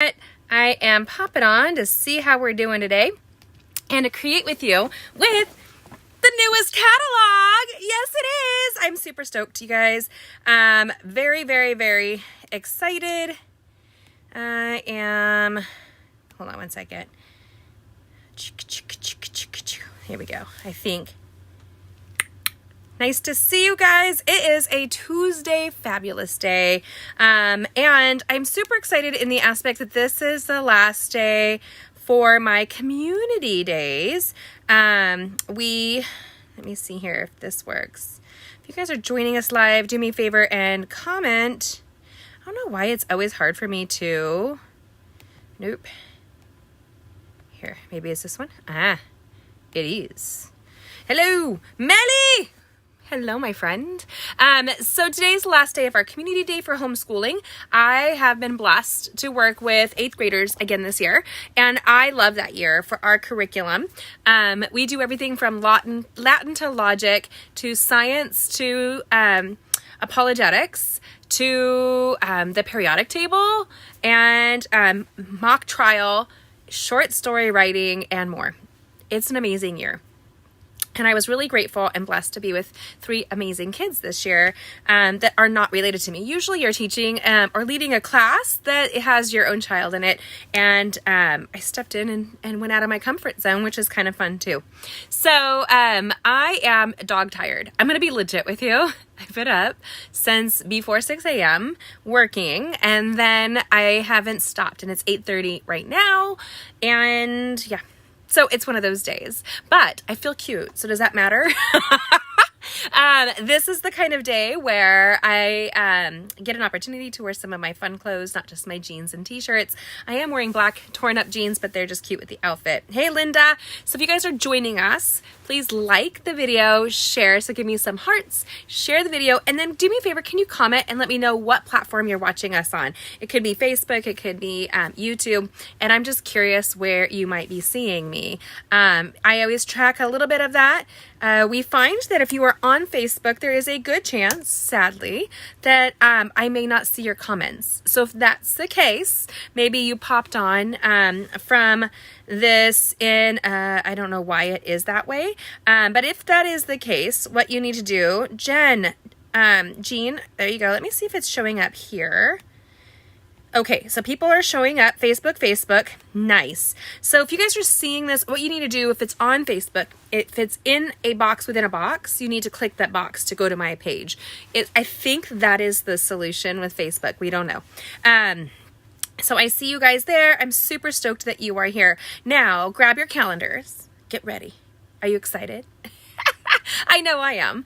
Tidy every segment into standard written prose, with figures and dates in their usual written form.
I am popping on to see how we're doing today and to create with you with the newest catalog. Yes, it is. I'm super stoked, you guys. Very, very, very excited. I am, hold on one second. Here we go. I think. Nice to see you guys. It is a Tuesday, fabulous day. And I'm super excited in the aspect that this is the last day for my community days. Let me see here if this works. If you guys are joining us live, do me a favor and comment. I don't know why it's always hard for me to, nope. Here, maybe it's this one. Ah, it is. Hello, Melly. Hello, my friend. So today's the last day of our community day for homeschooling. I have been blessed to work with 8th graders again this year, and I love that year for our curriculum. We do everything from Latin to logic to science to apologetics to the periodic table and mock trial, short story writing, and more. It's an amazing year. And I was really grateful and blessed to be with 3 amazing kids this year that are not related to me. Usually you're teaching or leading a class that has your own child in it. And I stepped in and went out of my comfort zone, which is kind of fun too. So I am dog tired. I'm going to be legit with you. I've been up since before 6 a.m. working, and then I haven't stopped, and it's 8:30 right now. And yeah. So it's one of those days, but I feel cute. So does that matter? This is the kind of day where I get an opportunity to wear some of my fun clothes, not just my jeans and t-shirts. I am wearing black torn up jeans, but they're just cute with the outfit. Hey, Linda. So if you guys are joining us, please like the video, share. So give me some hearts, share the video, and then do me a favor. Can you comment and let me know what platform you're watching us on? It could be Facebook, it could be YouTube, and I'm just curious where you might be seeing me. I always track a little bit of that. We find that if you are on Facebook, there is a good chance, sadly, that I may not see your comments. So if that's the case, maybe you popped on from this in, I don't know why it is that way, but if that is the case, what you need to do, Jean, there you go. Let me see if it's showing up here. Okay, so people are showing up. Facebook. Nice. So if you guys are seeing this, what you need to do, if it's on Facebook, if it's in a box within a box, you need to click that box to go to my page. I think that is the solution with Facebook. We don't know. So I see you guys there. I'm super stoked that you are here. Now, grab your calendars. Get ready. Are you excited? I know I am.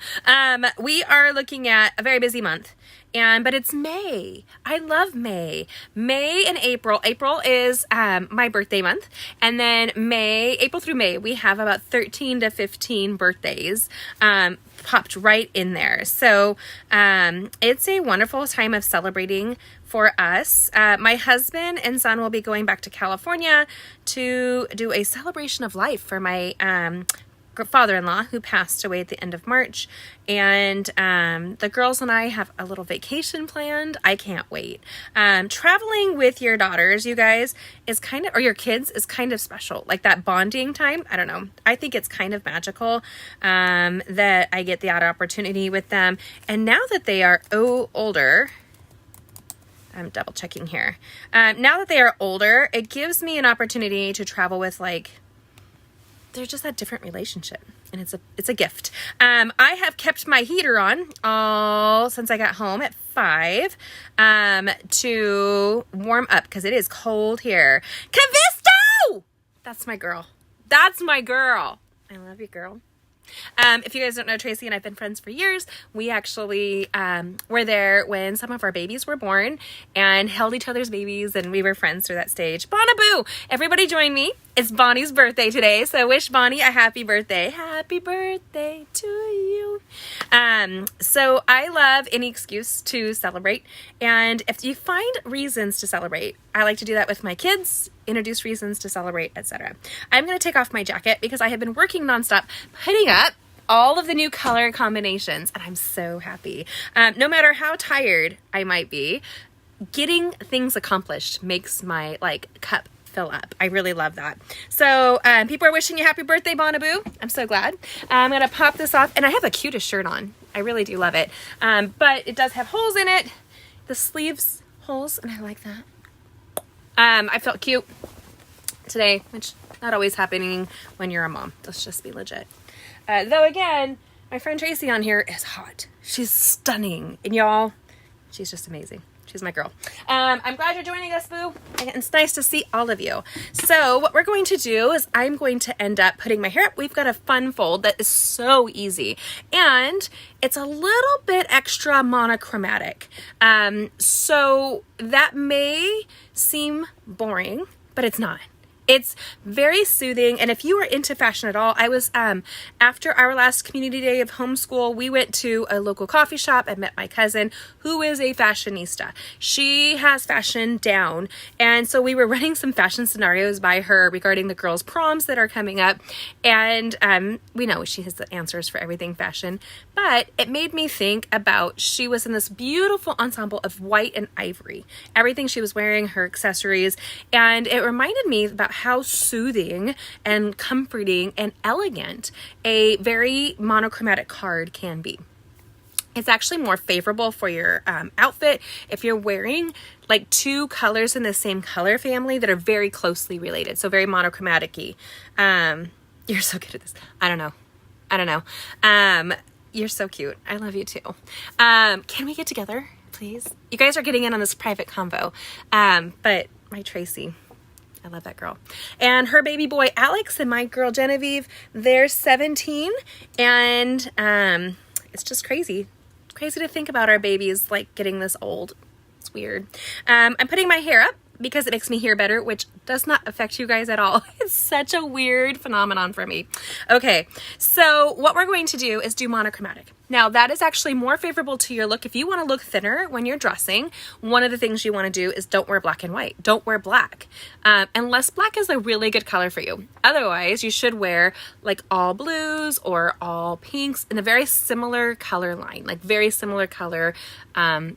We are looking at a very busy month. But it's May. I love May. May and April. April is my birthday month. And then April through May, we have about 13 to 15 birthdays popped right in there. So it's a wonderful time of celebrating for us. My husband and son will be going back to California to do a celebration of life for my father-in-law who passed away at the end of March, and the girls and I have a little vacation planned. I can't wait. Traveling with your daughters, you guys, is kind of, or your kids, is kind of special. Like that bonding time, I don't know. I think it's kind of magical that I get the odd opportunity with them. And now that they are older, I'm double checking here. Now that they are older, it gives me an opportunity to travel with, like, there's just that different relationship, and it's a gift. I have kept my heater on all since I got home at 5 to warm up because it is cold here. Cavisto! That's my girl. That's my girl. I love you, girl. If you guys don't know, Tracy and I've been friends for years. We actually were there when some of our babies were born and held each other's babies, and we were friends through that stage. Bonaboo! Everybody join me. It's Bonnie's birthday today, so wish Bonnie a happy birthday. Happy birthday to you. So I love any excuse to celebrate, and if you find reasons to celebrate, I like to do that with my kids, introduce reasons to celebrate, etc. I'm going to take off my jacket because I have been working nonstop putting up all of the new color combinations, and I'm so happy. No matter how tired I might be, getting things accomplished makes my like cup fill up. I really love that. So people are wishing you happy birthday, Bonaboo. I'm so glad. I'm gonna pop this off, and I have the cutest shirt on. I really do love it. But it does have holes in it. The sleeves holes, and I like that. I felt cute today, which not always happening when you're a mom. Let's just be legit. Though again, my friend Tracy on here is hot. She's stunning, and y'all, she's just amazing. She's my girl. I'm glad you're joining us, Boo. And it's nice to see all of you. So what we're going to do is I'm going to end up putting my hair up. We've got a fun fold that is so easy. And it's a little bit extra monochromatic. So that may seem boring, but it's not. It's very soothing, and if you are into fashion at all, I was, after our last community day of homeschool, we went to a local coffee shop and met my cousin, who is a fashionista. She has fashion down, and so we were running some fashion scenarios by her regarding the girls' proms that are coming up, and we know she has the answers for everything fashion, but it made me think about, she was in this beautiful ensemble of white and ivory, everything she was wearing, her accessories, and it reminded me about how soothing and comforting and elegant a very monochromatic card can be. It's actually more favorable for your outfit if you're wearing like two colors in the same color family that are very closely related, so very monochromatic-y. You're so good at this. I don't know. You're so cute. I love you too. Can we get together, please? You guys are getting in on this private convo. But my Tracy, I love that girl. And her baby boy, Alex, and my girl, Genevieve, they're 17. And it's just crazy. Crazy to think about our babies, like, getting this old. It's weird. I'm putting my hair up because it makes me hear better, which does not affect you guys at all. It's such a weird phenomenon for me. Okay, so what we're going to do is do monochromatic. Now, that is actually more favorable to your look. If you want to look thinner when you're dressing, one of the things you want to do is don't wear black and white. Don't wear black, unless black is a really good color for you. Otherwise, you should wear like all blues or all pinks in a very similar color line, like very similar color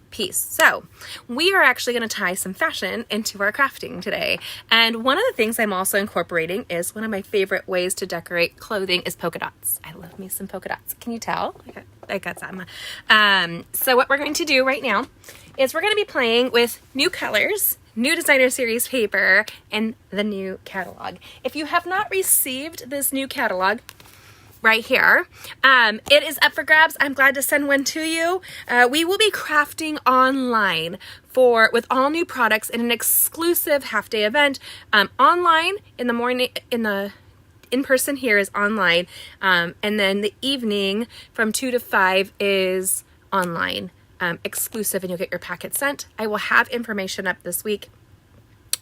piece. So we are actually going to tie some fashion into our crafting today. And one of the things I'm also incorporating is one of my favorite ways to decorate clothing is polka dots. I love me some polka dots. Can you tell? I got some. So what we're going to do right now is we're going to be playing with new colors, new designer series paper, and the new catalog. If you have not received this new catalog right here, it is up for grabs. I'm glad to send one to you. We will be crafting online with all new products in an exclusive half-day event, online in the morning, in person here is online, and then the evening from 2 to 5 is online, exclusive, and you'll get your packet sent. I will have information up this week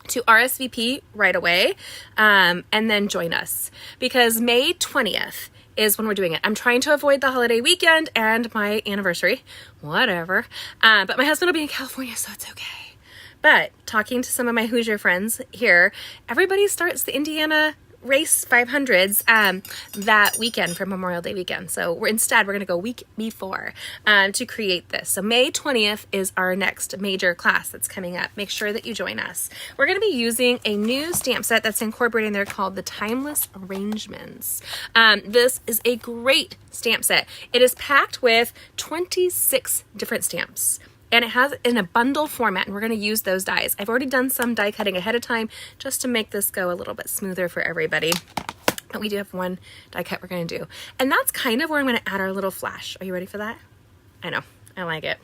to RSVP right away, and then join us, because May 20th is when we're doing it. I'm trying to avoid the holiday weekend and my anniversary, whatever, but my husband will be in California, so it's okay. But talking to some of my Hoosier friends here, everybody starts the Indiana race 500s that weekend for Memorial Day weekend. So we're going to go week before to create this. So May 20th is our next major class that's coming up. Make sure that you join us. We're going to be using a new stamp set that's incorporating there called the Timeless Arrangements. This is a great stamp set. It is packed with 26 different stamps. And it has in a bundle format, and we're going to use those dies. I've already done some die cutting ahead of time just to make this go a little bit smoother for everybody. But we do have one die cut we're going to do. And that's kind of where I'm going to add our little flash. Are you ready for that? I know. I like it.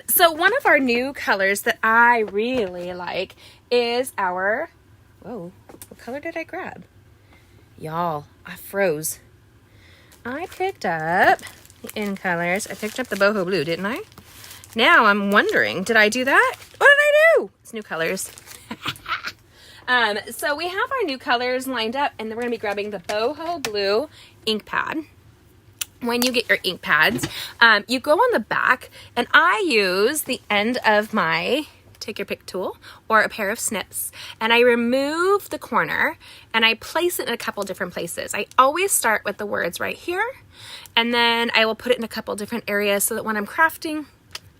So one of our new colors that I really like is our... Whoa, what color did I grab? Y'all, I froze. I picked up the in colors. I picked up the boho blue, didn't I? Now I'm wondering, did I do that? What did I do? It's new colors. So we have our new colors lined up, and then we're going to be grabbing the boho blue ink pad. When you get your ink pads, you go on the back, and I use the end of my take your pick tool or a pair of snips, and I remove the corner and I place it in a couple different places. I always start with the words right here, and then I will put it in a couple different areas so that when I'm crafting,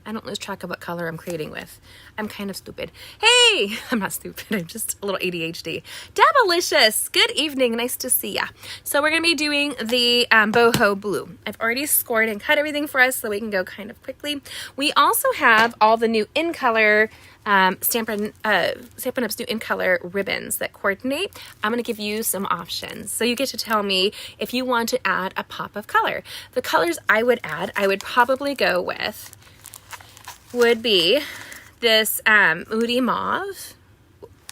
I don't lose track of what color I'm creating with. I'm kind of stupid. Hey, I'm not stupid. I'm just a little ADHD. Debalicious. Good evening. Nice to see ya. So we're going to be doing the boho blue. I've already scored and cut everything for us so we can go kind of quickly. We also have all the new in color Stampin' Up's new in color ribbons that coordinate. I'm going to give you some options. So you get to tell me if you want to add a pop of color. The colors I would add, I would probably go with would be this Moody Mauve.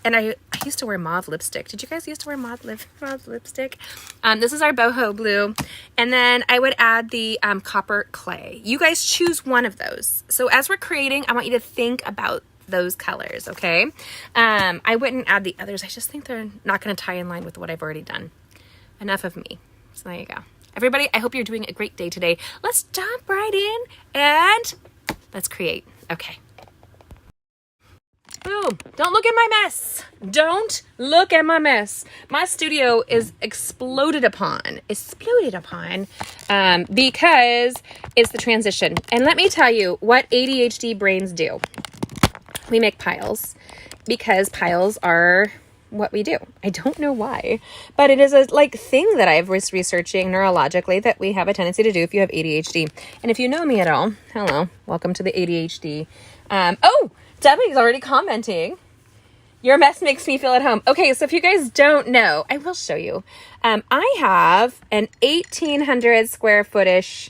And I used to wear mauve lipstick. Did you guys used to wear mauve lipstick? This is our boho blue. And then I would add the copper clay. You guys choose one of those. So as we're creating, I want you to think about those colors, okay? I wouldn't add the others. I just think they're not going to tie in line with what I've already done. Enough of me. So there you go. Everybody, I hope you're doing a great day today. Let's jump right in and let's create. Okay. Boom. Don't look at my mess. Don't look at my mess. My studio is exploded upon because it's the transition. And let me tell you what ADHD brains do. We make piles because piles are what we do. I don't know why, but it is a thing that I was researching neurologically that we have a tendency to do if you have ADHD. And if you know me at all, hello, welcome to the ADHD. Oh, Debbie's already commenting. Your mess makes me feel at home. Okay, so if you guys don't know, I will show you. I have an 1,800 square footish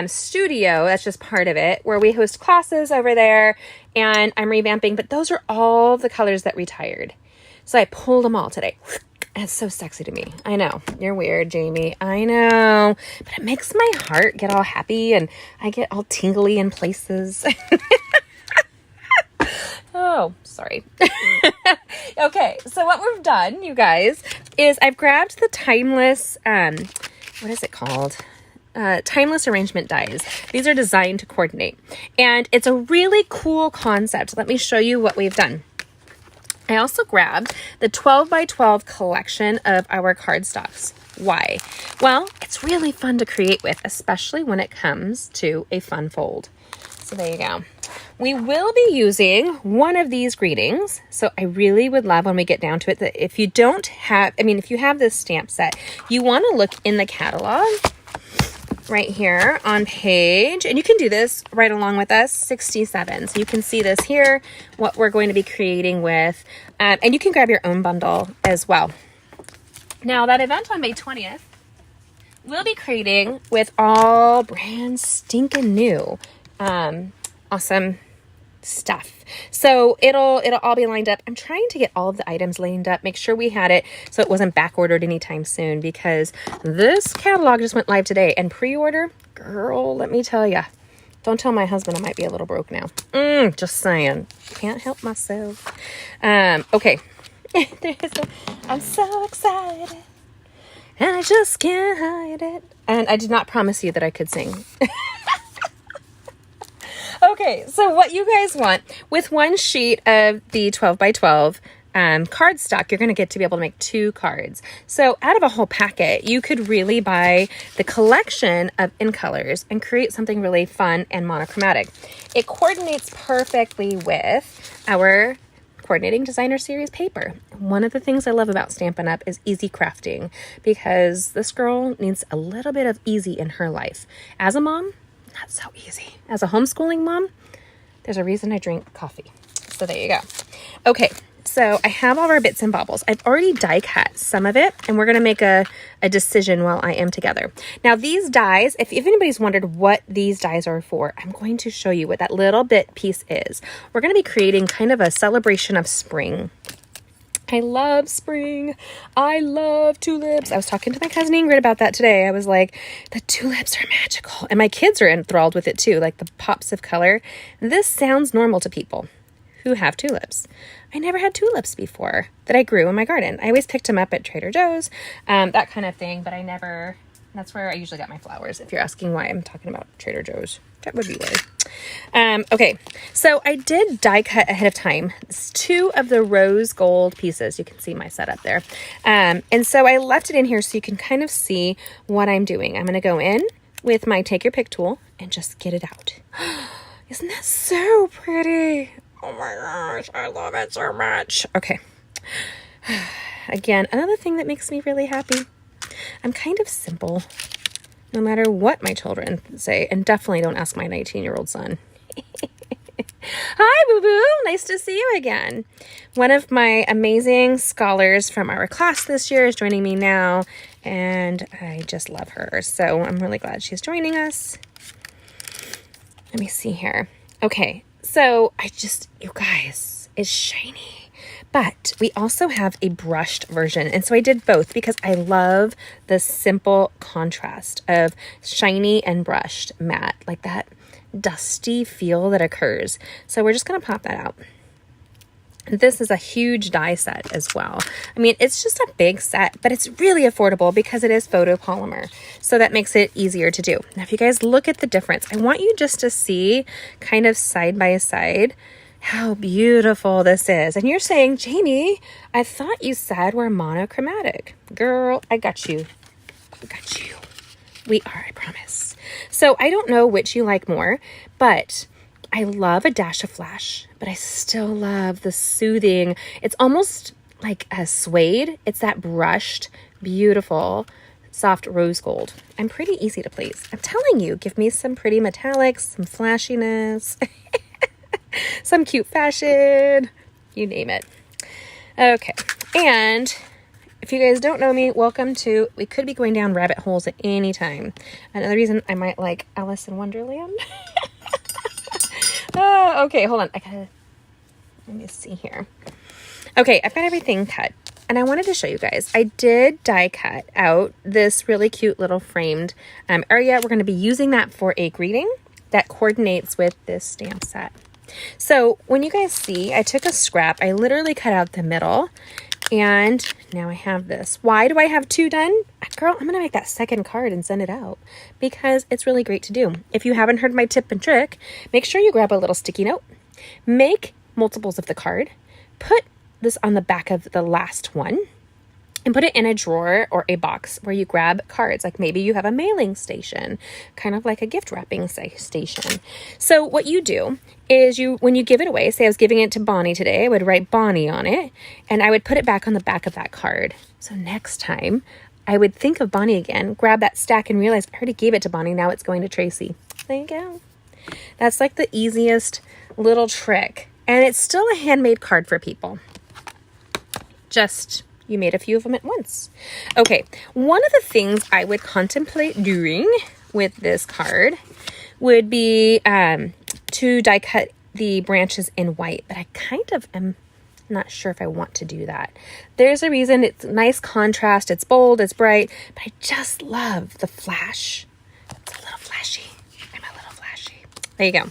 studio. That's just part of it, where we host classes over there, and I'm revamping. But those are all the colors that retired. So I pulled them all today. And it's so sexy to me. I know. You're weird, Jamie. I know. But it makes my heart get all happy, and I get all tingly in places. Oh, sorry. Okay, so what we've done, you guys, is I've grabbed the timeless, what is it called? Timeless arrangement dies. These are designed to coordinate. And it's a really cool concept. Let me show you what we've done. I also grabbed the 12 by 12 collection of our cardstocks. Why? Well, it's really fun to create with, especially when it comes to a fun fold. So there you go. We will be using one of these greetings. So I really would love when we get down to it that if you don't have, if you have this stamp set, you want to look in the catalog right here on page, and you can do this right along with us, 67. So you can see this here, what we're going to be creating with, and you can grab your own bundle as well. Now that event on May 20th, we'll be creating with all brand stinking new, awesome stuff. So it'll all be lined up. I'm trying to get all of the items lined up, make sure we had it so it wasn't back ordered anytime soon, because this catalog just went live today, and pre-order, girl, let me tell ya, don't tell my husband I might be a little broke now. Just saying, can't help myself. Okay. I'm so excited and I just can't hide it. And I did not promise you that I could sing. Okay, so what you guys want, with one sheet of the 12 by 12 cardstock, you're going to get to be able to make 2 cards. So out of a whole packet, you could really buy the collection of in colors and create something really fun and monochromatic. It coordinates perfectly with our coordinating designer series paper. One of the things I love about Stampin' Up is easy crafting, because this girl needs a little bit of easy in her life. As a mom, not so easy. As a homeschooling mom, there's a reason I drink coffee. So there you go. Okay, so I have all of our bits and bobbles. I've already die cut some of it, and we're going to make a decision while I am together. Now these dies, if anybody's wondered what these dies are for, I'm going to show you what that little bit piece is. We're going to be creating kind of a celebration of spring. I love spring. I love tulips. I was talking to my cousin Ingrid about that today. I was like, the tulips are magical. And my kids are enthralled with it too, like the pops of color. This sounds normal to people who have tulips. I never had tulips before that I grew in my garden. I always picked them up at Trader Joe's, that kind of thing, but I never, that's where I usually got my flowers. If you're asking why I'm talking about Trader Joe's, that would be weird. Okay, so I did die cut ahead of time. It's 2 of the rose gold pieces. You can see my setup there. And so I left it in here so you can kind of see what I'm doing. I'm going to go in with my take your pick tool and just get it out. Isn't that so pretty? Oh my gosh, I love it so much. Okay. Again, another thing that makes me really happy. I'm kind of simple, no matter what my children say, and definitely don't ask my 19-year-old son. Hi, boo-boo. Nice to see you again. One of my amazing scholars from our class this year is joining me now, and I just love her. So I'm really glad she's joining us. Let me see here. Okay, so you guys, it's shiny. But we also have a brushed version. And so I did both because I love the simple contrast of shiny and brushed matte, like that dusty feel that occurs. So we're just going to pop that out. This is a huge die set as well. I mean, it's just a big set, but it's really affordable because it is photopolymer. So that makes it easier to do. Now, if you guys look at the difference, I want you just to see kind of side by side how beautiful this is. And you're saying, Jamie, I thought you said we're monochromatic. Girl, I got you. I got you. We are, I promise. So I don't know which you like more, but I love a dash of flash, but I still love the soothing. It's almost like a suede. It's that brushed, beautiful, soft rose gold. I'm pretty easy to please. I'm telling you, give me some pretty metallics, some flashiness, some cute fashion, you name it. Okay, and if you guys don't know me, welcome to, we could be going down rabbit holes at any time. Another reason I might like Alice in Wonderland. Oh, okay, hold on. Let me see here. Okay, I've got everything cut. And I wanted to show you guys. I did die cut out this really cute little framed area. We're going to be using that for a greeting that coordinates with this stamp set. So when you guys see, I took a scrap. I literally cut out the middle. And now I have this. Why do I have two done? Girl, I'm going to make that second card and send it out because it's really great to do. If you haven't heard my tip and trick, make sure you grab a little sticky note, make multiples of the card, put this on the back of the last one, and put it in a drawer or a box where you grab cards. Like maybe you have a mailing station, kind of like a gift wrapping station. So what you do is when you give it away, say I was giving it to Bonnie today, I would write Bonnie on it and I would put it back on the back of that card. So next time I would think of Bonnie again, grab that stack and realize I already gave it to Bonnie. Now it's going to Tracy. There you go. That's like the easiest little trick. And it's still a handmade card for people. Just you made a few of them at once. Okay, one of the things I would contemplate doing with this card would be to die cut the branches in white, but I kind of am not sure if I want to do that. There's a reason. It's nice contrast, it's bold, it's bright, but I just love the flash. It's a little flashy. I'm a little flashy. There you go.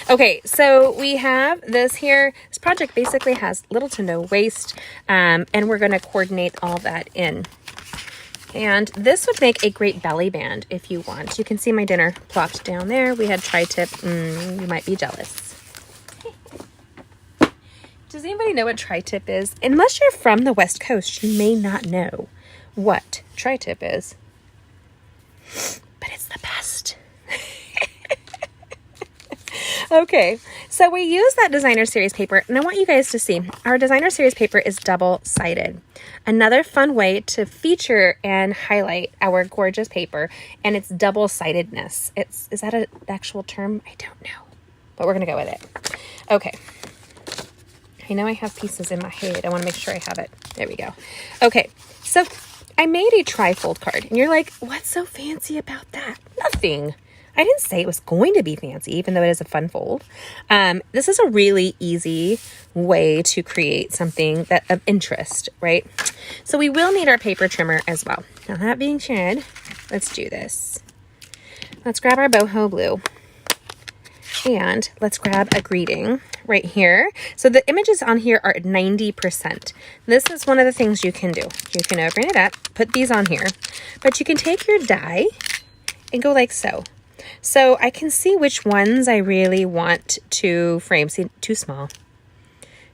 Okay, so we have this here. This project basically has little to no waste, and we're going to coordinate all that in. And this would make a great belly band if you want. You can see my dinner plopped down there. We had tri-tip. You might be jealous. Does anybody know what tri-tip is? Unless you're from the West Coast, you may not know what tri-tip is. But it's the best. Okay, so we use that designer series paper, and I want you guys to see our designer series paper is double-sided. Another fun way to feature and highlight our gorgeous paper, and it's double-sidedness. Is that an actual term? I don't know, but we're gonna go with it. Okay, I know I have pieces in my head. I want to make sure I have it. There we go. Okay, so I made a tri-fold card, and you're like, what's so fancy about that? Nothing. I didn't say it was going to be fancy, even though it is a fun fold. This is a really easy way to create something of interest, right? So we will need our paper trimmer as well. Now that being said, let's do this. Let's grab our boho blue and let's grab a greeting right here. So the images on here are at 90%. This is one of the things you can do. You can open it up, put these on here, but you can take your die and go like so. So I can see which ones I really want to frame. See, too small.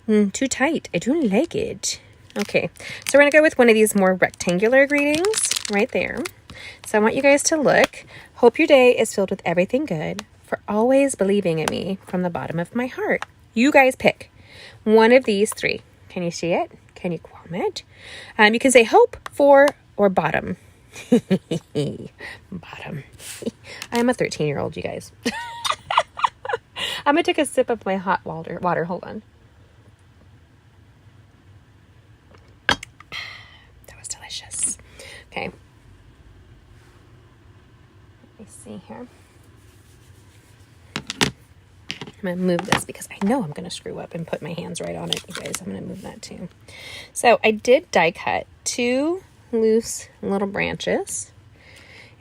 Too tight. I don't like it. Okay, so we're going to go with one of these more rectangular greetings right there. So I want you guys to look. Hope your day is filled with everything good. for always believing in me from the bottom of my heart. You guys pick one of these three. Can you see it? Can you comment? You can say hope, for, or bottom. Bottom. I'm a 13-year-old, you guys. I'm going to take a sip of my hot water. Hold on. That was delicious. Okay. Let me see here. I'm going to move this because I know I'm going to screw up and put my hands right on it, you guys. I'm going to move that too. So I did die cut 2 loose little branches.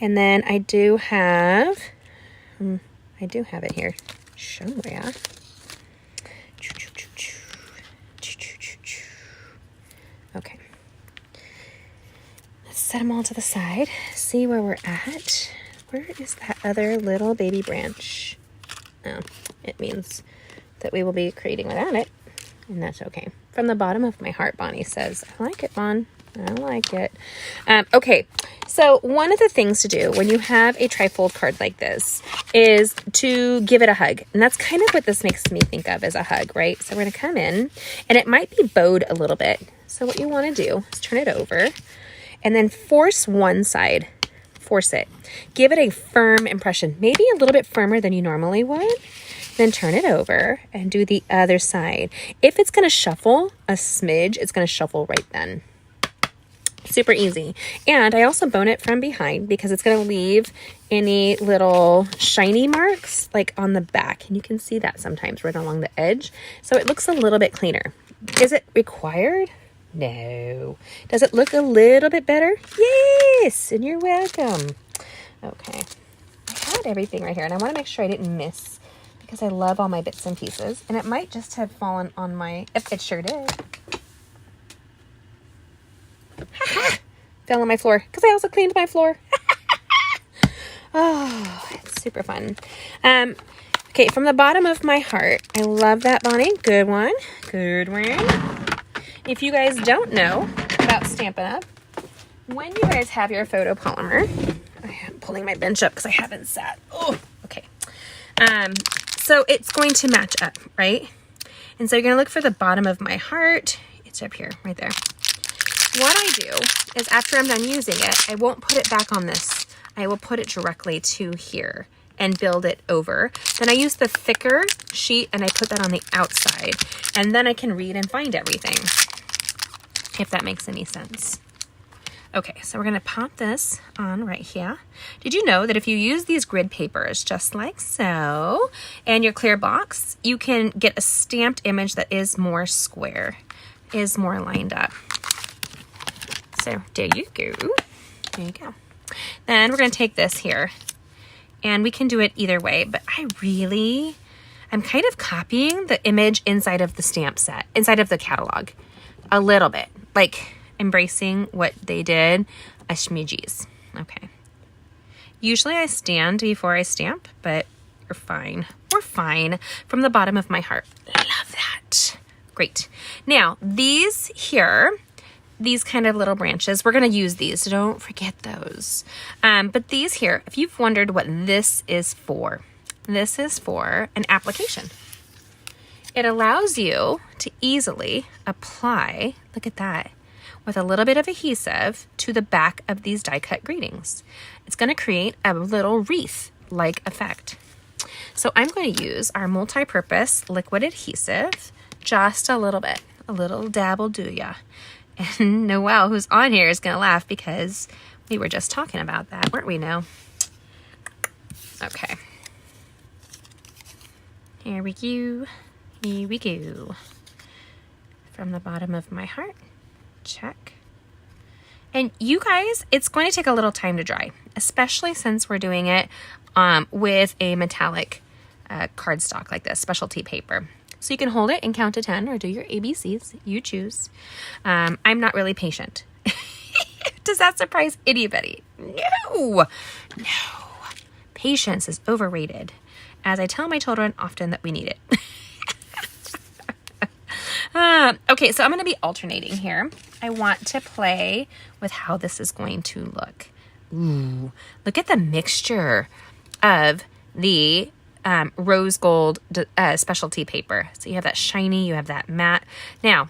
And then I do have it here somewhere. Okay. Let's set them all to the side. See where we're at. Where is that other little baby branch? Oh, it means that we will be creating without it, and that's okay. From the bottom of my heart, Bonnie says, I like it, Bon. I like it. Okay, so one of the things to do when you have a trifold card like this is to give it a hug. And that's kind of what this makes me think of as a hug, right? So we're going to come in, and it might be bowed a little bit. So what you want to do is turn it over, and then force one side. Force it. Give it a firm impression, maybe a little bit firmer than you normally would. Then turn it over and do the other side. If it's going to shuffle a smidge, it's going to shuffle right then. Super easy. And I also bone it from behind because it's going to leave any little shiny marks like on the back. And you can see that sometimes right along the edge. So it looks a little bit cleaner. Is it required? No. Does it look a little bit better? Yes, and you're welcome. Okay. I had everything right here, and I want to make sure I didn't miss because I love all my bits and pieces. And it might just have fallen on my... It sure did. Fell on my floor because I also cleaned my floor. Oh, it's super fun. Okay, from the bottom of my heart, I love that, Bonnie. Good one. Good one. If you guys don't know about Stampin' Up, when you guys have your photopolymer, I am pulling my bench up because I haven't sat. Oh, okay. So it's going to match up, right? And so you're going to look for the bottom of my heart. It's up here, right there. What I do is after I'm done using it, I won't put it back on this. I will put it directly to here and build it over. Then I use the thicker sheet and I put that on the outside. And then I can read and find everything, if that makes any sense. Okay, so we're going to pop this on right here. Did you know that if you use these grid papers just like so and your clear box, you can get a stamped image that is more square, is more lined up. So there you go. There you go. Then we're going to take this here and we can do it either way, but I'm kind of copying the image inside of the stamp set, inside of the catalog a little bit, like embracing what they did a schmidgies. Okay. Usually I stand before I stamp, but you're fine. We're fine. From the bottom of my heart. Love that. Great. Now, these here, these kind of little branches, we're going to use these, so don't forget those. But these here, if you've wondered what this is for an application. It allows you to easily apply, look at that, with a little bit of adhesive to the back of these die cut greetings. It's going to create a little wreath-like effect. So I'm going to use our multi-purpose liquid adhesive just a little bit, a little dabble do ya. And Noelle, who's on here, is going to laugh because we were just talking about that, weren't we, No? Okay. Here we go. Here we go. From the bottom of my heart. Check. And you guys, it's going to take a little time to dry, especially since we're doing it with a metallic cardstock like this, specialty paper. So you can hold it and count to 10 or do your ABCs. You choose. I'm not really patient. Does that surprise anybody? No. No. Patience is overrated. As I tell my children often that we need it. Okay, so I'm going to be alternating here. I want to play with how this is going to look. Ooh, look at the mixture of the rose gold specialty paper. So you have that shiny, you have that matte. Now,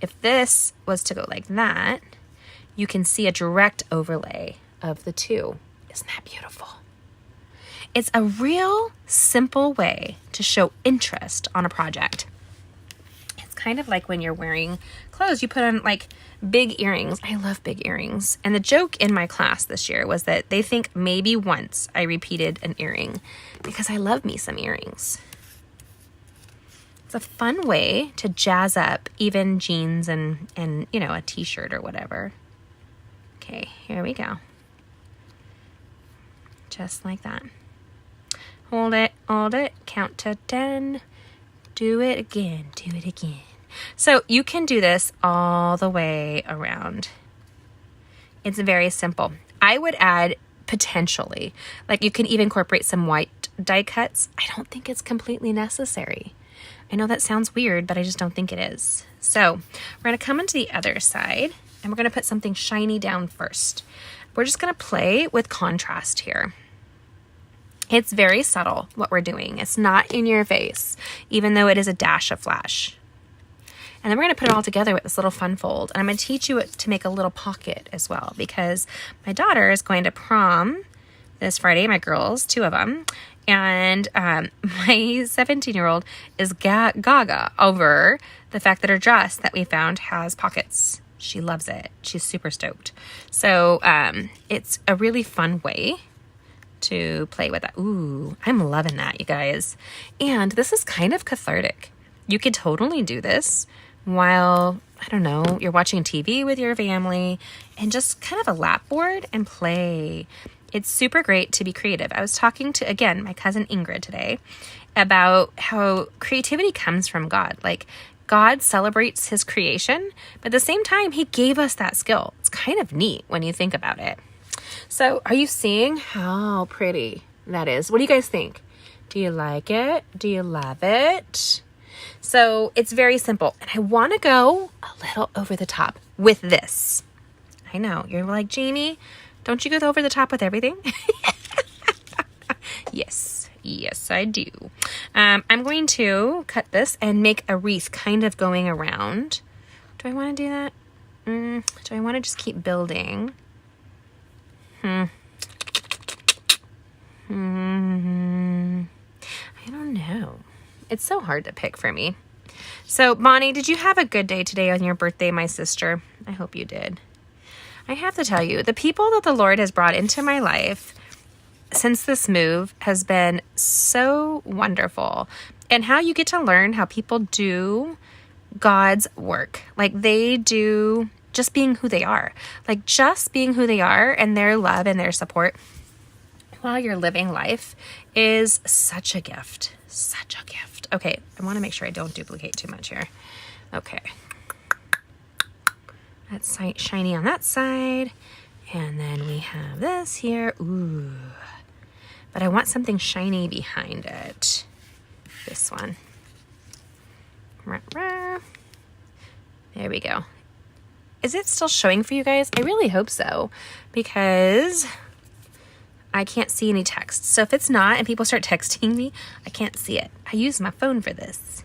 if this was to go like that, you can see a direct overlay of the two. Isn't that beautiful? It's a real simple way to show interest on a project. It's kind of like when you're wearing clothes, you put on like big earrings. I love big earrings. And the joke in my class this year was that they think maybe once I repeated an earring because I love me some earrings. It's a fun way to jazz up even jeans and you know, a t-shirt or whatever. Okay, here we go. Just like that. Hold it, count to 10. Do it again, do it again. So you can do this all the way around. It's very simple. I would add potentially, like you can even incorporate some white die cuts. I don't think it's completely necessary. I know that sounds weird, but I just don't think it is. So we're going to come into the other side and we're going to put something shiny down first. We're just going to play with contrast here. It's very subtle what we're doing. It's not in your face, even though it is a dash of flash. And then we're going to put it all together with this little fun fold. And I'm going to teach you to make a little pocket as well, because my daughter is going to prom this Friday, my girls, 2 of them. And my 17-year-old is gaga over the fact that her dress that we found has pockets. She loves it. She's super stoked. So it's a really fun way to play with that. Ooh, I'm loving that, you guys. And this is kind of cathartic. You could totally do this while, I don't know, you're watching TV with your family and just kind of a lap board and play. It's super great to be creative. I was talking to, again, my cousin Ingrid today about how creativity comes from God. Like, God celebrates his creation, but at the same time, he gave us that skill. It's kind of neat when you think about it. So are you seeing how pretty that is? What do you guys think? Do you like it? Do you love it? So it's very simple. And I want to go a little over the top with this. I know, you're like, Jamie, don't you go over the top with everything? Yes, I do. I'm going to cut this and make a wreath kind of going around. Do I want to do that? Do I want to just keep building? I don't know. It's so hard to pick for me. So, Bonnie, did you have a good day today on your birthday, my sister? I hope you did. I have to tell you, the people that the Lord has brought into my life since this move has been so wonderful. And how you get to learn how people do God's work. Like they do just being who they are. Like just being who they are and their love and their support while you're living life is such a gift. Such a gift. Okay, I want to make sure I don't duplicate too much here. Okay. That's shiny on that side. And then we have this here. Ooh. But I want something shiny behind it. This one. There we go. Is it still showing for you guys? I really hope so, because I can't see any text. So if it's not and people start texting me, I can't see it. I use my phone for this.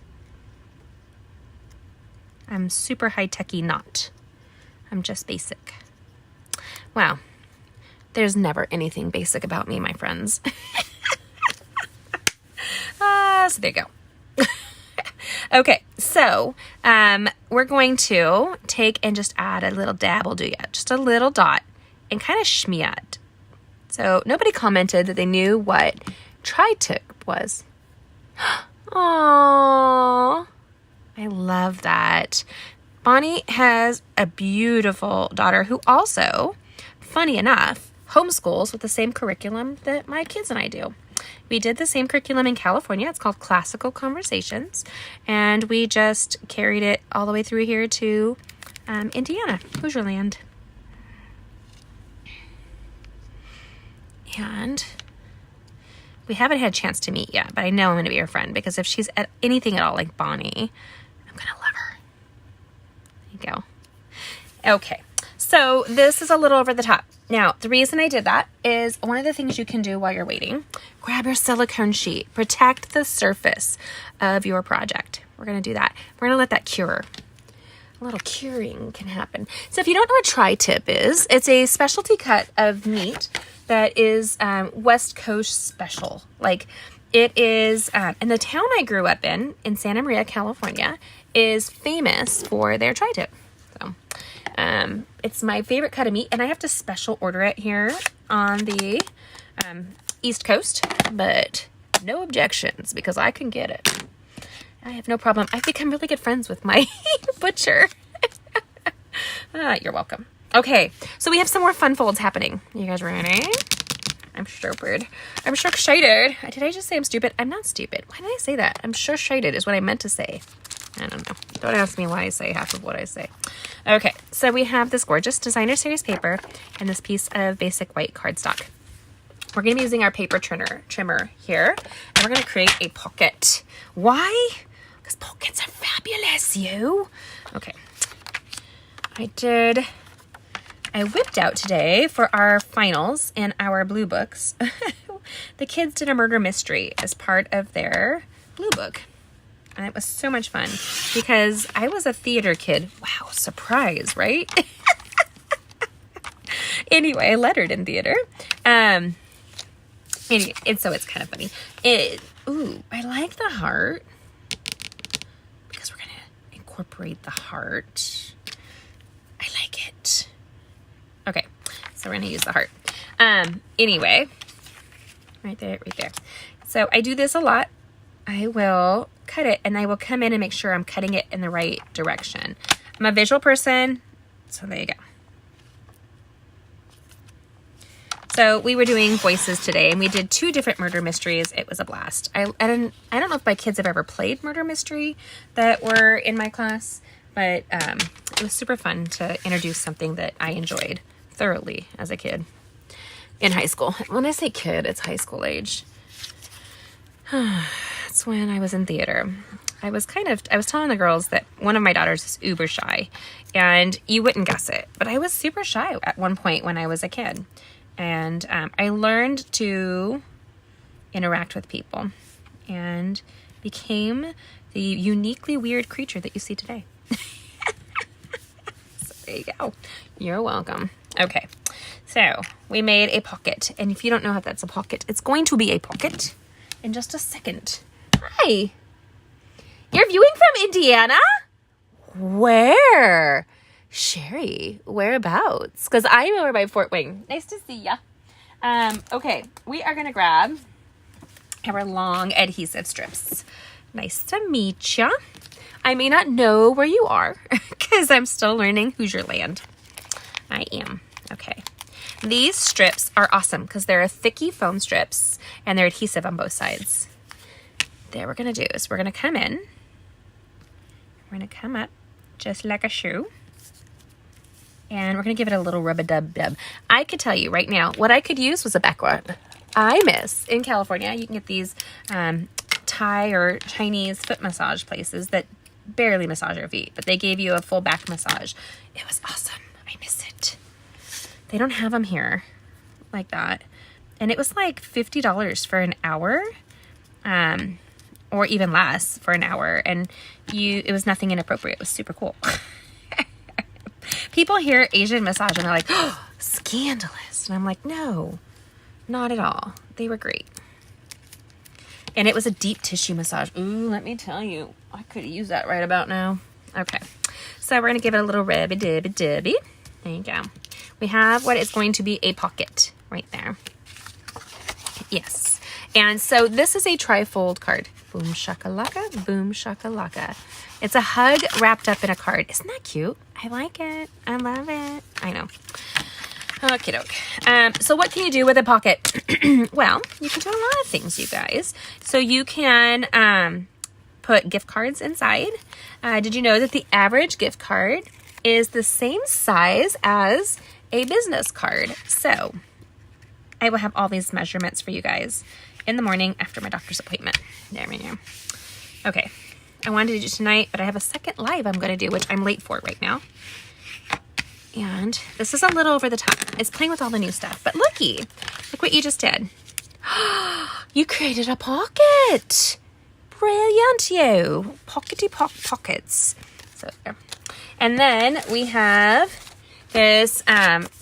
I'm super high-techy not. I'm just basic. Wow. There's never anything basic about me, my friends. So there you go. Okay, so we're going to take and just add a little dabble do ya, just a little dot, and kind of shmiat. So nobody commented that they knew what tri-tip was. Aww, I love that. Bonnie has a beautiful daughter who also, funny enough, homeschools with the same curriculum that my kids and I do. We did the same curriculum in California. It's called Classical Conversations. And we just carried it all the way through here to Indiana, Hoosier Land. And we haven't had a chance to meet yet, but I know I'm going to be her friend, because if she's anything at all like Bonnie, I'm going to love her. There you go. Okay. So this is a little over the top. Now, the reason I did that is one of the things you can do while you're waiting, grab your silicone sheet, protect the surface of your project. We're going to do that. We're going to let that cure. A little curing can happen. So if you don't know what tri-tip is, it's a specialty cut of meat that is West Coast special. Like it is, and the town I grew up in Santa Maria, California, is famous for their tri-tip. So it's my favorite cut of meat, and I have to special order it here on the East Coast, but no objections because I can get it. I have no problem. I've become really good friends with my butcher. You're welcome. Okay, so we have some more fun folds happening. You guys ready? I'm stupid. I'm so excited. Did I just say I'm stupid? I'm not stupid. Why did I say that? I'm so excited is what I meant to say. I don't know. Don't ask me why I say half of what I say. Okay, so we have this gorgeous designer series paper and this piece of basic white cardstock. We're going to be using our paper trimmer here, and we're going to create a pocket. Why? Because pockets are fabulous, you. Okay. I whipped out today for our finals and our blue books. The kids did a murder mystery as part of their blue book. And it was so much fun because I was a theater kid. Wow, surprise, right? Anyway, I lettered in theater. Anyway, and so it's kind of funny. Ooh, I like the heart because we're going to incorporate the heart. I like it. Okay, so we're going to use the heart. Anyway, right there. So I do this a lot. I will cut it and I will come in and make sure I'm cutting it in the right direction. I'm a visual person, so there you go. So we were doing voices today and we did 2 different murder mysteries. It was a blast. I don't know if my kids have ever played murder mystery that were in my class, but it was super fun to introduce something that I enjoyed thoroughly as a kid in high school. When I say kid, it's high school age. That's when I was in theater. I was telling the girls that one of my daughters is uber shy, and you wouldn't guess it, but I was super shy at one point when I was a kid. And I learned to interact with people and became the uniquely weird creature that you see today. So there you go. You're welcome. Okay, so we made a pocket. And if you don't know if that's a pocket, it's going to be a pocket in just a second. Hi. You're viewing from Indiana? Where? Sherry, whereabouts? Because I'm over by Fort Wayne. Nice to see ya. Okay, we are going to grab our long adhesive strips. Nice to meet ya. I may not know where you are because I'm still learning Hoosier land. I am. Okay. These strips are awesome because they're thicky foam strips and they're adhesive on both sides. What we're going to do is we're going to come in. We're going to come up just like a shoe. And we're going to give it a little rub-a-dub-dub. I could tell you right now, what I could use was a back rub. I miss, in California, you can get these Thai or Chinese foot massage places that barely massage your feet, but they gave you a full back massage. It was awesome. I miss it. They don't have them here like that. And it was like $50 for an hour, or even less for an hour. And it was nothing inappropriate. It was super cool. People hear Asian massage and they're like, oh, scandalous. And I'm like, no, not at all. They were great. And it was a deep tissue massage. Ooh, let me tell you, I could use that right about now. Okay, so we're going to give it a little rub-a-dub-a-dubby. There you go. We have what is going to be a pocket right there. Yes. And so this is a tri-fold card. Boom shakalaka, boom shakalaka. It's a hug wrapped up in a card. Isn't that cute? I like it. I love it. I know. Okie doke. So what can you do with a pocket? Well, you can do a lot of things, you guys. So you can put gift cards inside. Did you know that the average gift card is the same size as a business card? So I will have all these measurements for you guys in the morning after my doctor's appointment. There we go. Okay. I wanted to do tonight, but I have a second live I'm going to do, which I'm late for right now. And this is a little over the top. It's playing with all the new stuff, but looky, look what you just did. You created a pocket. Brilliant, you. Pockety pockets. So there. And then we have this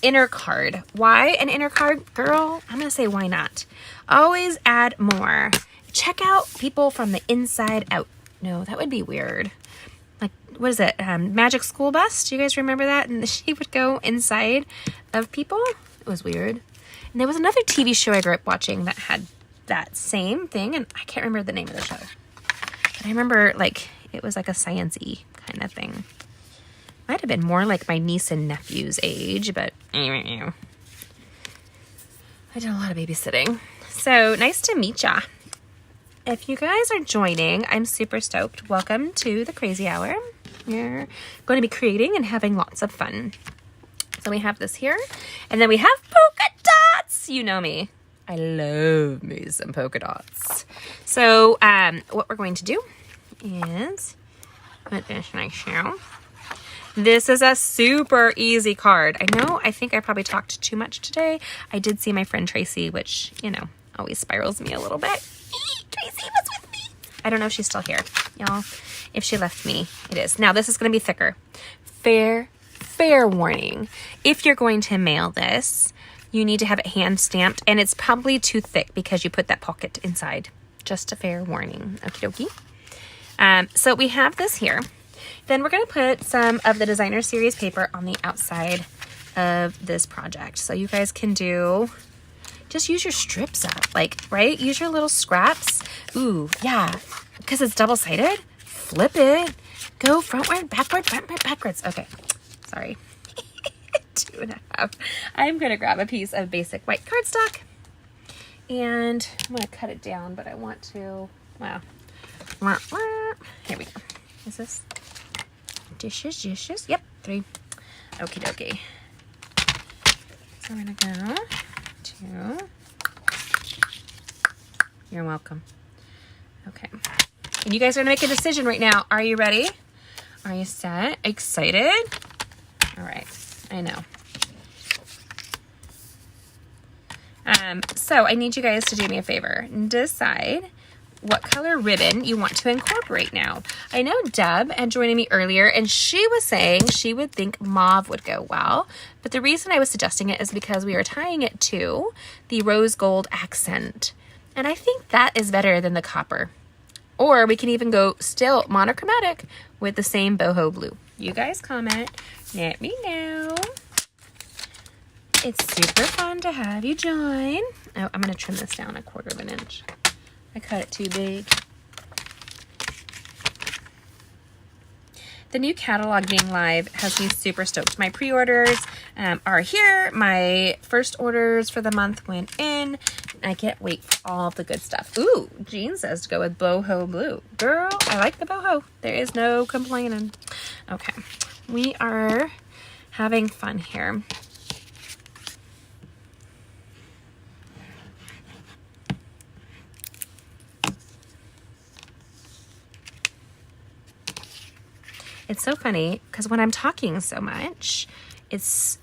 inner card. Why an inner card? Girl, I'm going to say why not. Always add more. Check out people from the inside out. No, that would be weird. Like, what is it? Magic School Bus? Do you guys remember that? And she would go inside of people. It was weird. And there was another TV show I grew up watching that had that same thing. And I can't remember the name of the show. But I remember, like, it was like a science-y kind of thing. Might have been more like my niece and nephew's age, but I did a lot of babysitting. So nice to meet ya. If you guys are joining, I'm super stoked. Welcome to the Crazy Hour. We're going to be creating and having lots of fun. So we have this here, and then we have polka dots. You know me. I love me some polka dots. So what we're going to do is put this nice down. This is a super easy card. I think I probably talked too much today. I did see my friend Tracy, which, you know, always spirals me a little bit. Tracy was with me. I don't know if she's still here, y'all. If she left me, it is. Now, this is going to be thicker. Fair warning. If you're going to mail this, you need to have it hand stamped, and it's probably too thick because you put that pocket inside. Just a fair warning. Okie dokie. So we have this here. Then we're going to put some of the designer series paper on the outside of this project. So you guys can just use your strips up, like, right? Use your little scraps. Ooh, yeah, because it's double-sided. Flip it. Go frontward, backward, frontward, backwards. Okay, sorry. 2.5. I'm going to grab a piece of basic white cardstock. And I'm going to cut it down, but I want to, wow. Here we go. Is this? Dishes. Yep, 3. Okie dokie. So we're going to go to, you're welcome. Okay. And you guys are going to make a decision right now. Are you ready? Are you set? Excited? All right. I know. So I need you guys to do me a favor. Decide what color ribbon you want to incorporate now. I know Deb had joined me earlier, and she was saying she would think mauve would go well, but the reason I was suggesting it is because we are tying it to the rose gold accent, and I think that is better than the copper. Or we can even go still monochromatic with the same boho blue. You guys comment, let me know. It's super fun to have you join. Oh, I'm gonna trim this down 1/4 inch. I cut it too big. The new catalog being live has me super stoked. My pre-orders are here. My first orders for the month went in. I can't wait for all the good stuff. Ooh, Jean says to go with boho blue. Girl, I like the boho. There is no complaining. Okay, we are having fun here. It's so funny because when I'm talking so much,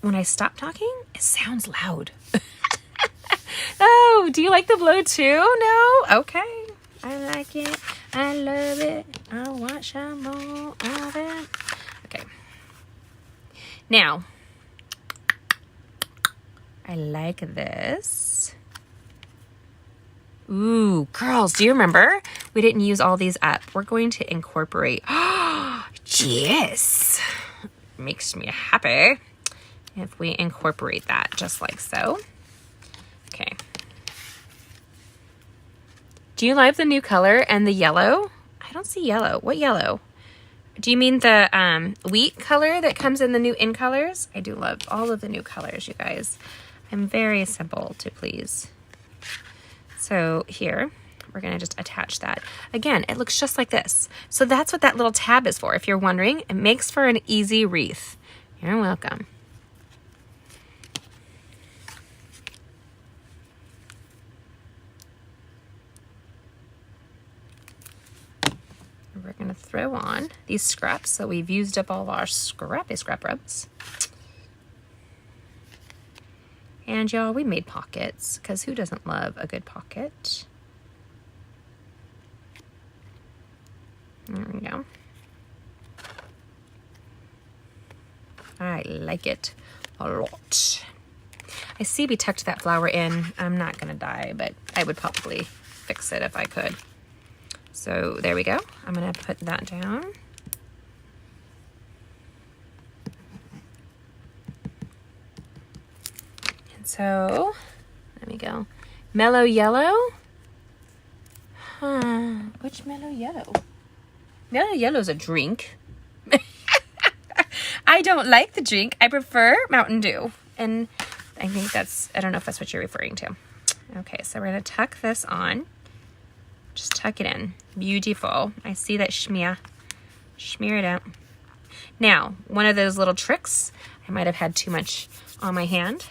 when I stop talking, it sounds loud. Oh, do you like the blow too? No? Okay. I like it. I love it. I want some more of it. Okay. Now, I like this. Ooh, girls, do you remember? We didn't use all these up. We're going to incorporate. Yes. Makes me happy if we incorporate that just like so. Okay. Do you like the new color and the yellow? I don't see yellow. What yellow? Do you mean the wheat color that comes in the new in colors? I do love all of the new colors, you guys. I'm very simple to please. So here, we're going to just attach that. Again, it looks just like this. So that's what that little tab is for. If you're wondering, it makes for an easy wreath. You're welcome. We're going to throw on these scraps. So we've used up all of our scrappy scrap rubs. And y'all, we made pockets because who doesn't love a good pocket? There we go. I like it a lot. I see we tucked that flower in. I'm not gonna die, but I would probably fix it if I could. So there we go. I'm gonna put that down. And so, let me go. Mellow yellow. Which mellow yellow? Mellow yellow is a drink. I don't like the drink. I prefer Mountain Dew. And I think that's, I don't know if that's what you're referring to. Okay, so we're gonna tuck this on. Just tuck it in. Beautiful. I see that schmear. Smear it out. Now, one of those little tricks, I might have had too much on my hand.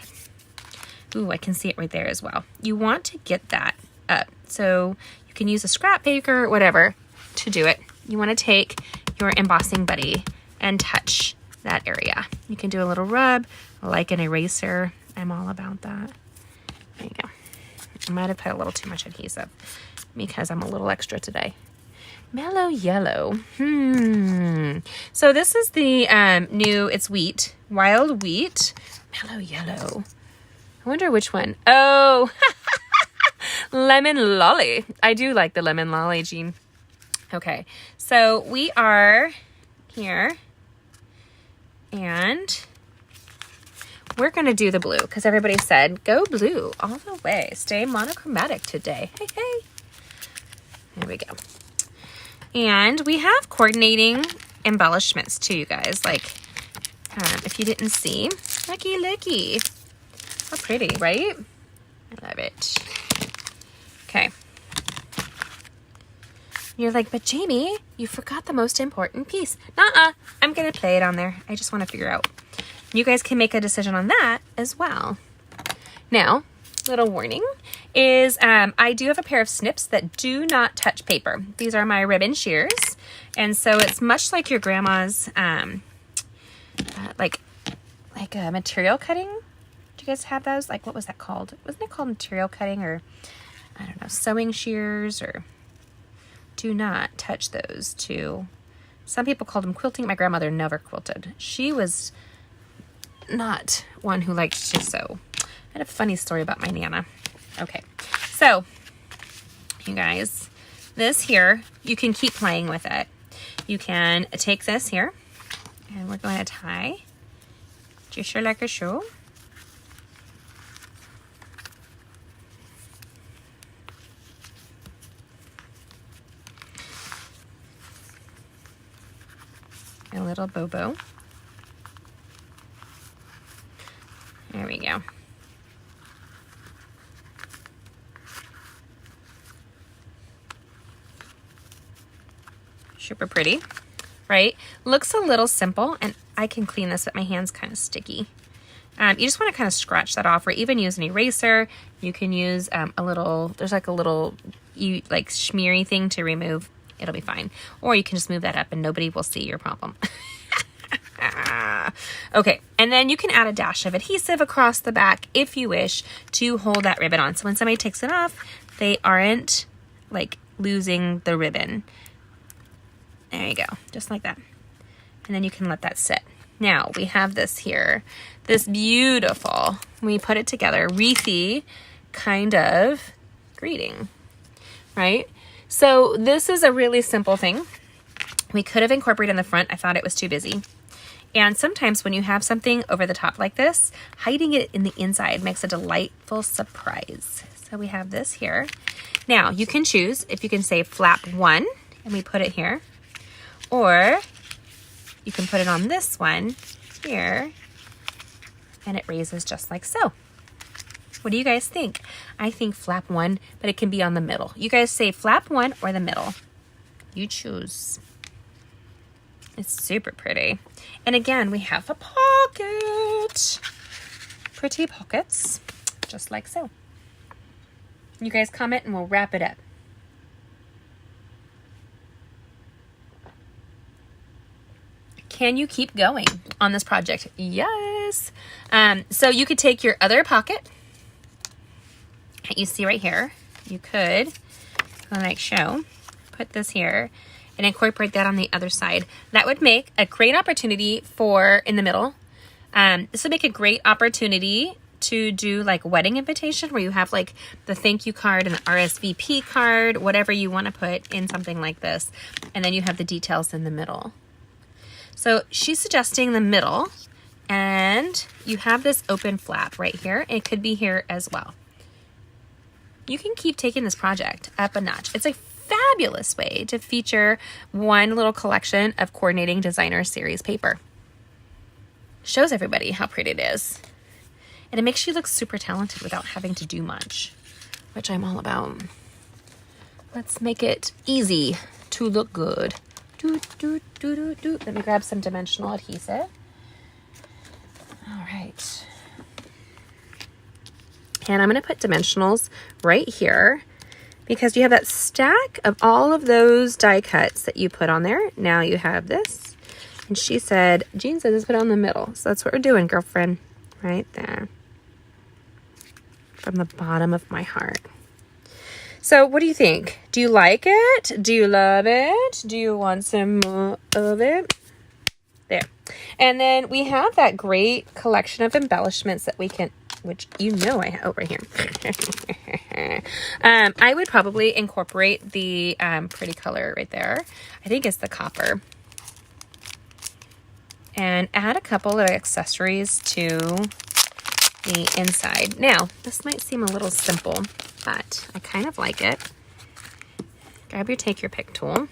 Ooh, I can see it right there as well. You want to get that up. So you can use a scrap paper, whatever, to do it. You want to take your embossing buddy and touch that area. You can do a little rub, like an eraser. I'm all about that. There you go. I might have put a little too much adhesive because I'm a little extra today. Mellow yellow. So this is the new, it's wheat, wild wheat, mellow yellow. I wonder which one. Oh, lemon lolly. I do like the lemon lolly, Jean. Okay, so we are here and we're gonna do the blue because everybody said go blue all the way. Stay monochromatic today. Hey, hey. There we go. And we have coordinating embellishments too, you guys. Like, if you didn't see, looky. How pretty, right? I love it. Okay. You're like, but Jamie, you forgot the most important piece. Nuh-uh. I'm gonna play it on there. I just want to figure out. You guys can make a decision on that as well. Now, little warning is I do have a pair of snips that do not touch paper. These are my ribbon shears. And so it's much like your grandma's like a material cutting. Do you guys have those? Like, what was that called? Wasn't it called material cutting, or I don't know, sewing shears? Or do not touch those too. Some people called them quilting. My grandmother never quilted. She was not one who liked to sew. I had a funny story about my Nana. Okay, so you guys, this here, you can keep playing with it. You can take this here, and we're going to tie just like a shoe. A little bobo. There we go. Super pretty, right? Looks a little simple, and I can clean this, but my hand's kind of sticky. You just want to kind of scratch that off, or even use an eraser. You can use a little, there's like a little like smeary thing to remove. It'll be fine. Or you can just move that up and nobody will see your problem. Okay, and then you can add a dash of adhesive across the back if you wish to hold that ribbon on. So when somebody takes it off, they aren't like losing the ribbon. There you go, just like that. And then you can let that sit. Now we have this here, this beautiful, when we put it together, wreathy kind of greeting, right? So this is a really simple thing. We could have incorporated in the front. I thought it was too busy. And sometimes when you have something over the top like this, hiding it in the inside makes a delightful surprise. So we have this here. Now you can choose if you can say flap 1 and we put it here, or you can put it on this one here and it raises just like so. What do you guys think? I think flap 1, but it can be on the middle. You guys say flap 1 or the middle. You choose. It's super pretty. And again, we have a pocket. Pretty pockets, just like so. You guys comment and we'll wrap it up. can you keep going on this project? Yes. So you could take your other pocket that you see right here. You could, like show, put this here and incorporate that on the other side. That would make a great opportunity for in the middle. This would make a great opportunity to do like wedding invitation where you have like the thank you card and the RSVP card, whatever you want to put in something like this. And then you have the details in the middle. So she's suggesting the middle, and you have this open flap right here. It could be here as well. You can keep taking this project up a notch. It's a fabulous way to feature one little collection of coordinating designer series paper. Shows everybody how pretty it is. And it makes you look super talented without having to do much, which I'm all about. Let's make it easy to look good. Let me grab some dimensional adhesive. All right. And I'm going to put dimensionals right here because you have that stack of all of those die cuts that you put on there. Now you have this. And she said, Jean says, let's put it on the middle. So that's what we're doing, girlfriend. Right there. From the bottom of my heart. So what do you think? Do you like it? Do you love it? Do you want some more of it? There. And then we have that great collection of embellishments that we can, which you know I have over here. I would probably incorporate the pretty color right there. I think it's the copper. And add a couple of accessories to the inside. Now, this might seem a little simple, but I kind of like it. Take your pick tool.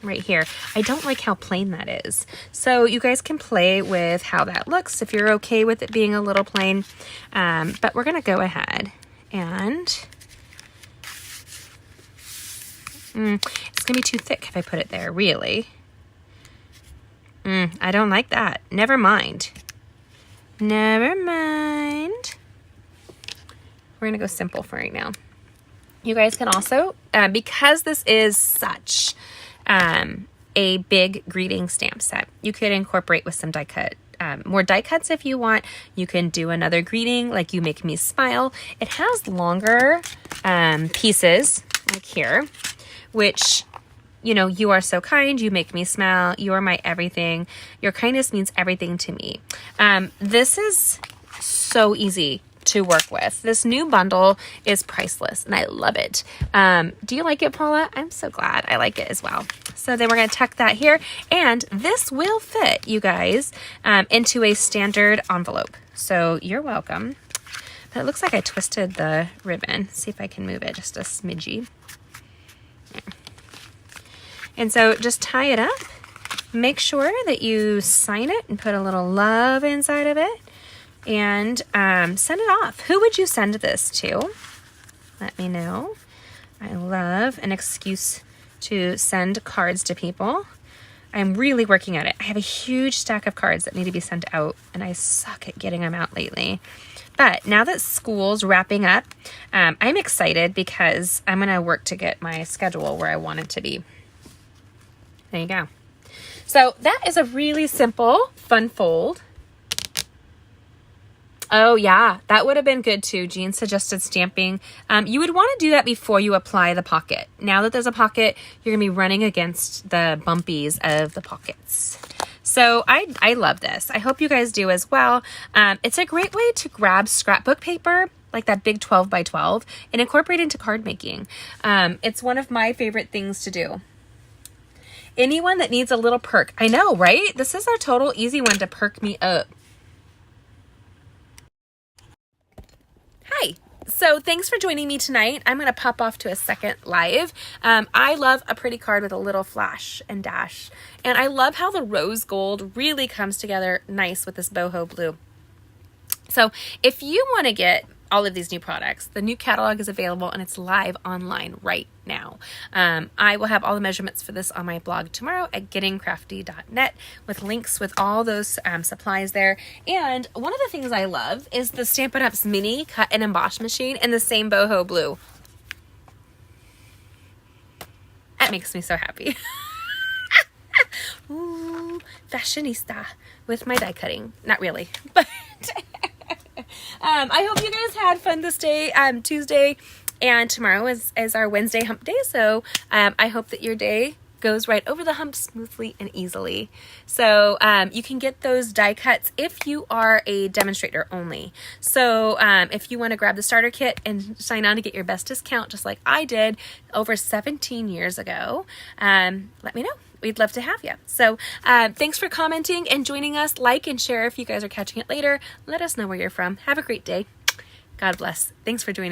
Right here. I don't like how plain that is. So you guys can play with how that looks if you're okay with it being a little plain. But we're going to go ahead and it's going to be too thick if I put it there, really. I don't like that. Never mind. Never mind. We're going to go simple for right now. You guys can also, because this is such a big greeting stamp set, you could incorporate with some die cut. More die cuts if you want. You can do another greeting like You Make Me Smile. It has longer pieces like here, which, you know, you are so kind, you make me smile, you are my everything. Your kindness means everything to me. This is so easy to work with. This new bundle is priceless and I love it. Do you like it, Paula? I'm so glad. I like it as well. So then we're going to tuck that here, and this will fit, you guys, into a standard envelope. So you're welcome. But it looks like I twisted the ribbon. See if I can move it just a smidgy. There. And so just tie it up. Make sure that you sign it and put a little love inside of it. And send it off. Who would you send this to? Let me know. I love an excuse to send cards to people. I'm really working at it. I have a huge stack of cards that need to be sent out, and I suck at getting them out lately. But now that school's wrapping up, I'm excited because I'm going to work to get my schedule where I want it to be. There you go. So that is a really simple, fun fold. Oh yeah, that would have been good too. Jean suggested stamping. You would want to do that before you apply the pocket. Now that there's a pocket, you're gonna be running against the bumpies of the pockets. So I love this. I hope you guys do as well. It's a great way to grab scrapbook paper, like that big 12 by 12, and incorporate it into card making. It's one of my favorite things to do. Anyone that needs a little perk. I know, right? This is our total easy one to perk me up. Hi. So thanks for joining me tonight. I'm going to pop off to a second live. I love a pretty card with a little flash and dash. And I love how the rose gold really comes together nice with this boho blue. So if you want to get all of these new products, the new catalog is available and it's live online right now. I will have all the measurements for this on my blog tomorrow at gettingcrafty.net with links with all those supplies there. And one of the things I love is the Stampin' Up's mini cut and emboss machine in the same boho blue. That makes me so happy. fashionista with my die cutting. Not really, but I hope you guys had fun this day, Tuesday, and tomorrow is our Wednesday hump day. So I hope that your day goes right over the hump smoothly and easily. So you can get those die cuts if you are a demonstrator only. So if you want to grab the starter kit and sign on to get your best discount, just like I did over 17 years ago, let me know. We'd love to have you. So thanks for commenting and joining us. Like and share if you guys are catching it later. Let us know where you're from. Have a great day. God bless. Thanks for joining.